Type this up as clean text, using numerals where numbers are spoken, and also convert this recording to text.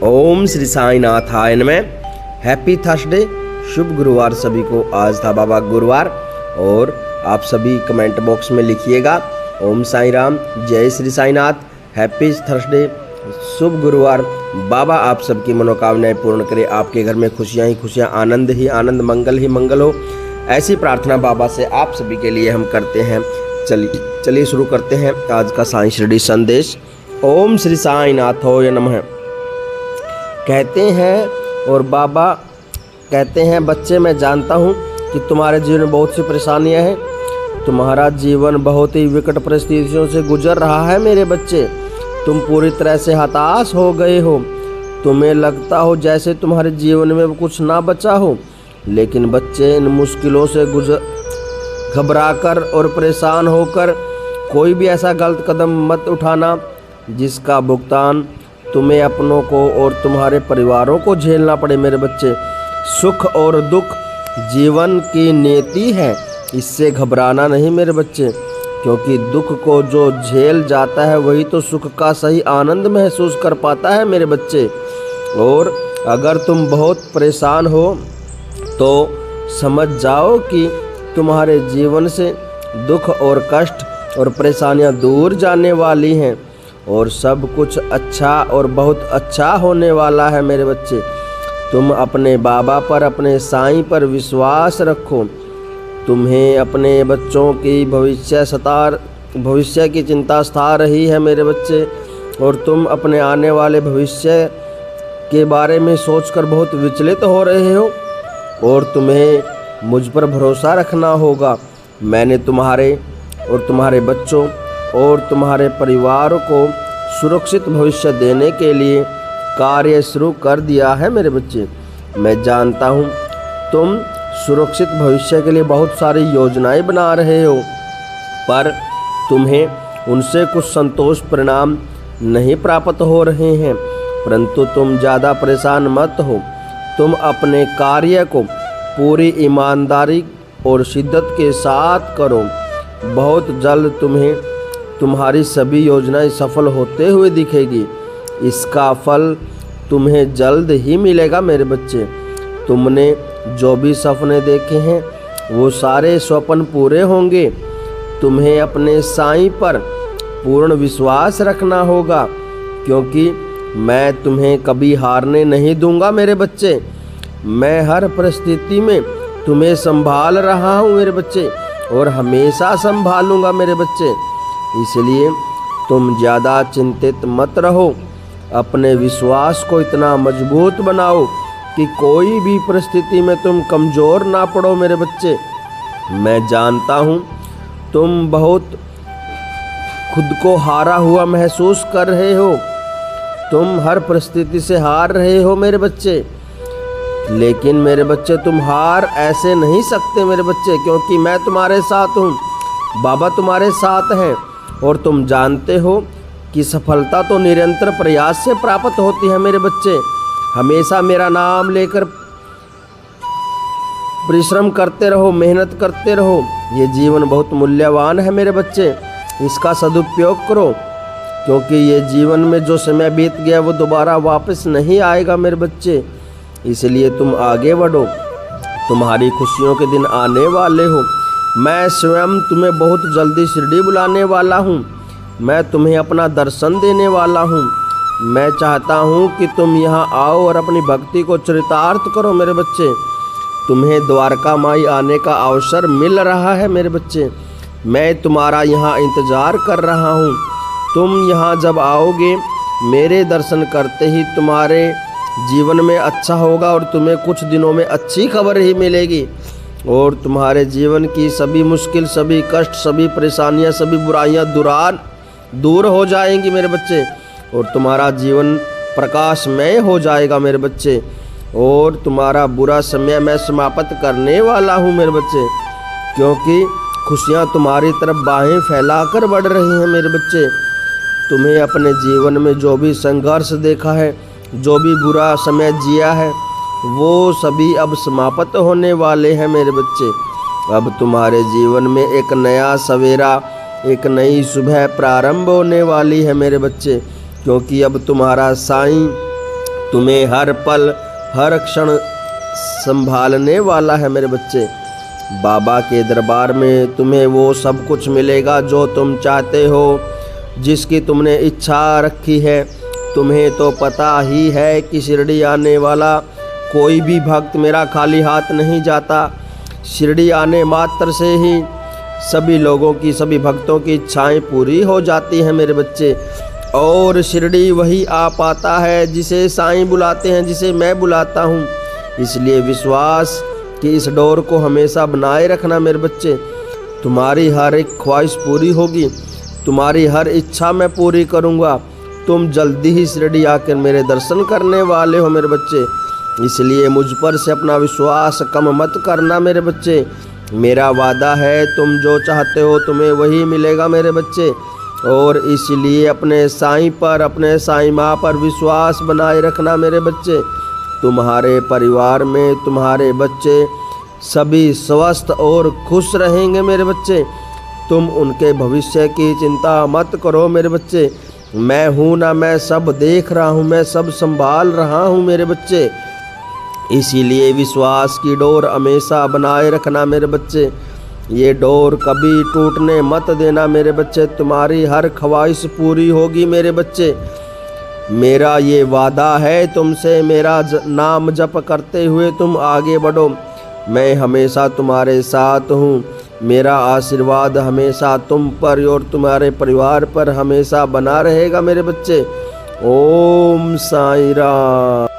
ओम श्री साई नाथाय नमः। Happy Thursday, शुभ गुरुवार सभी को। आज था बाबा गुरुवार और आप सभी कमेंट बॉक्स में लिखिएगा ओम साई राम, जय श्री साईनाथ, हैप्पी थर्सडे, शुभ गुरुवार। बाबा आप सबकी मनोकामनाएं पूर्ण करे, आपके घर में खुशियां ही खुशियां, आनंद ही आनंद, मंगल ही मंगल हो। ऐसी प्रार्थना बाबा से आप सभी के लिए हम करते हैं। चलिए शुरू करते हैं आज का साई शिरडी संदेश। ओम श्री साई नाथोय नमः। कहते हैं और बाबा कहते हैं, बच्चे मैं जानता हूँ कि तुम्हारे जीवन में बहुत सी परेशानियाँ हैं। तुम्हारा जीवन बहुत ही विकट परिस्थितियों से गुजर रहा है मेरे बच्चे। तुम पूरी तरह से हताश हो गए हो। तुम्हें लगता हो जैसे तुम्हारे जीवन में कुछ ना बचा हो। लेकिन बच्चे, इन मुश्किलों से घबराकर और परेशान होकर कोई भी ऐसा गलत कदम मत उठाना जिसका भुगतान तुम्हें अपनों को और तुम्हारे परिवारों को झेलना पड़े मेरे बच्चे। सुख और दुख जीवन की नियति है, इससे घबराना नहीं मेरे बच्चे, क्योंकि दुख को जो झेल जाता है वही तो सुख का सही आनंद महसूस कर पाता है मेरे बच्चे। और अगर तुम बहुत परेशान हो तो समझ जाओ कि तुम्हारे जीवन से दुख और कष्ट और परेशानियां दूर जाने वाली हैं और सब कुछ अच्छा और बहुत अच्छा होने वाला है मेरे बच्चे। तुम अपने बाबा पर, अपने साईं पर विश्वास रखो। तुम्हें अपने बच्चों की भविष्य की चिंता सता रही है मेरे बच्चे, और तुम अपने आने वाले भविष्य के बारे में सोचकर बहुत विचलित हो रहे हो। और तुम्हें मुझ पर भरोसा रखना होगा। मैंने तुम्हारे और तुम्हारे बच्चों और तुम्हारे परिवार को सुरक्षित भविष्य देने के लिए कार्य शुरू कर दिया है मेरे बच्चे। मैं जानता हूँ तुम सुरक्षित भविष्य के लिए बहुत सारी योजनाएं बना रहे हो, पर तुम्हें उनसे कुछ संतोष परिणाम नहीं प्राप्त हो रहे हैं। परंतु तुम ज़्यादा परेशान मत हो। तुम अपने कार्य को पूरी ईमानदारी और शिद्दत के साथ करो। बहुत जल्द तुम्हें तुम्हारी सभी योजनाएं सफल होते हुए दिखेगी। इसका फल तुम्हें जल्द ही मिलेगा मेरे बच्चे। तुमने जो भी सपने देखे हैं वो सारे स्वप्न पूरे होंगे। तुम्हें अपने साईं पर पूर्ण विश्वास रखना होगा, क्योंकि मैं तुम्हें कभी हारने नहीं दूंगा मेरे बच्चे। मैं हर परिस्थिति में तुम्हें संभाल रहा हूँ मेरे बच्चे, और हमेशा संभालूंगा मेरे बच्चे। इसलिए तुम ज़्यादा चिंतित मत रहो। अपने विश्वास को इतना मजबूत बनाओ कि कोई भी परिस्थिति में तुम कमज़ोर ना पड़ो मेरे बच्चे। मैं जानता हूँ तुम बहुत खुद को हारा हुआ महसूस कर रहे हो। तुम हर परिस्थिति से हार रहे हो मेरे बच्चे। लेकिन मेरे बच्चे, तुम हार ऐसे नहीं सकते मेरे बच्चे, क्योंकि मैं तुम्हारे साथ हूँ। बाबा तुम्हारे साथ हैं, और तुम जानते हो कि सफलता तो निरंतर प्रयास से प्राप्त होती है मेरे बच्चे। हमेशा मेरा नाम लेकर परिश्रम करते रहो, मेहनत करते रहो। ये जीवन बहुत मूल्यवान है मेरे बच्चे, इसका सदुपयोग करो, क्योंकि ये जीवन में जो समय बीत गया वो दोबारा वापस नहीं आएगा मेरे बच्चे। इसलिए तुम आगे बढ़ो, तुम्हारी खुशियों के दिन आने वाले हो। मैं स्वयं तुम्हें बहुत जल्दी शिरडी बुलाने वाला हूँ। मैं तुम्हें अपना दर्शन देने वाला हूँ। मैं चाहता हूँ कि तुम यहाँ आओ और अपनी भक्ति को चरितार्थ करो मेरे बच्चे। तुम्हें द्वारका माई आने का अवसर मिल रहा है मेरे बच्चे। मैं तुम्हारा यहाँ इंतज़ार कर रहा हूँ। तुम यहाँ जब आओगे, मेरे दर्शन करते ही तुम्हारे जीवन में अच्छा होगा, और तुम्हें कुछ दिनों में अच्छी खबर ही मिलेगी, और तुम्हारे जीवन की सभी मुश्किल, सभी कष्ट, सभी परेशानियां, सभी बुराइयां दूर हो जाएंगी मेरे बच्चे, और तुम्हारा जीवन प्रकाशमय हो जाएगा मेरे बच्चे। और तुम्हारा बुरा समय मैं समाप्त करने वाला हूँ मेरे बच्चे, क्योंकि खुशियाँ तुम्हारी तरफ बाहें फैलाकर बढ़ रही हैं मेरे बच्चे। तुम्हें अपने जीवन में जो भी संघर्ष देखा है, जो भी बुरा समय जिया है, वो सभी अब समाप्त होने वाले हैं मेरे बच्चे। अब तुम्हारे जीवन में एक नया सवेरा, एक नई सुबह प्रारंभ होने वाली है मेरे बच्चे, क्योंकि अब तुम्हारा साईं तुम्हें हर पल हर क्षण संभालने वाला है मेरे बच्चे। बाबा के दरबार में तुम्हें वो सब कुछ मिलेगा जो तुम चाहते हो, जिसकी तुमने इच्छा रखी है। तुम्हें तो पता ही है कि शिरडी आने वाला कोई भी भक्त मेरा खाली हाथ नहीं जाता। शिरडी आने मात्र से ही सभी लोगों की, सभी भक्तों की इच्छाएं पूरी हो जाती हैं मेरे बच्चे। और शिरडी वही आ पाता है जिसे साईं बुलाते हैं, जिसे मैं बुलाता हूँ। इसलिए विश्वास कि इस डोर को हमेशा बनाए रखना मेरे बच्चे। तुम्हारी हर एक ख्वाहिश पूरी होगी, तुम्हारी हर इच्छा मैं पूरी करूँगा। तुम जल्दी ही शिरडी आकर मेरे दर्शन करने वाले हो मेरे बच्चे। इसलिए मुझ पर से अपना विश्वास कम मत करना मेरे बच्चे। मेरा वादा है, तुम जो चाहते हो तुम्हें वही मिलेगा मेरे बच्चे। और इसलिए अपने साईं पर, अपने साईं माँ पर विश्वास बनाए रखना मेरे बच्चे। तुम्हारे परिवार में तुम्हारे बच्चे सभी स्वस्थ और खुश रहेंगे मेरे बच्चे। तुम उनके भविष्य की चिंता मत करो मेरे बच्चे। मैं हूँ ना, मैं सब देख रहा हूँ, मैं सब संभाल रहा हूँ मेरे बच्चे। इसीलिए विश्वास की डोर हमेशा बनाए रखना मेरे बच्चे। ये डोर कभी टूटने मत देना मेरे बच्चे। तुम्हारी हर ख्वाहिश पूरी होगी मेरे बच्चे। मेरा ये वादा है तुमसे, मेरा नाम जप करते हुए तुम आगे बढ़ो। मैं हमेशा तुम्हारे साथ हूँ। मेरा आशीर्वाद हमेशा तुम पर और तुम्हारे परिवार पर हमेशा बना रहेगा मेरे बच्चे। ओम साईं राम।